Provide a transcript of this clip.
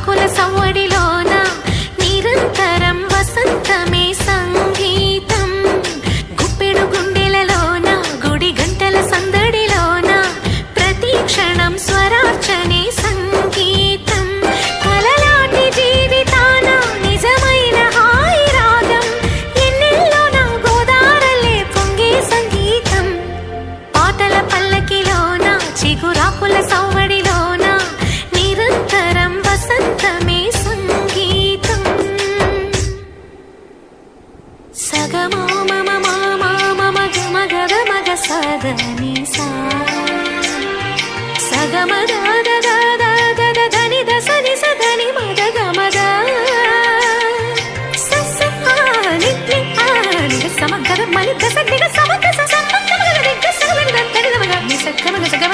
చిగురాకుల సవ్వడిలోన నిరంతరం వసంతమే సంగీతం. గుప్పెడు గుండెలలోన గుడి గంటల సందడిలోన ప్రతి క్షణం స్వరార్చనే సంగీతం. కలలాంటి జీవితాన నిజమైన హాయి రాగం ఎన్నెల్లో నా గోదారల్లే పొంగే సంగీతం. పాటల పల్లకిలోన చిగురాకుల సవ్వడిలోన నిరంతరం వసంతమే సంగీతం. సగమా మమ మామా మమ గమ గద మగ సదని సా సగమ దద దద దద ధని దసని సదని మద గమద సస ఆని ని ఆని సమగర మని దస నిగ సమగ స సమగ గద సగ గద తడి గమ ని సగ గమ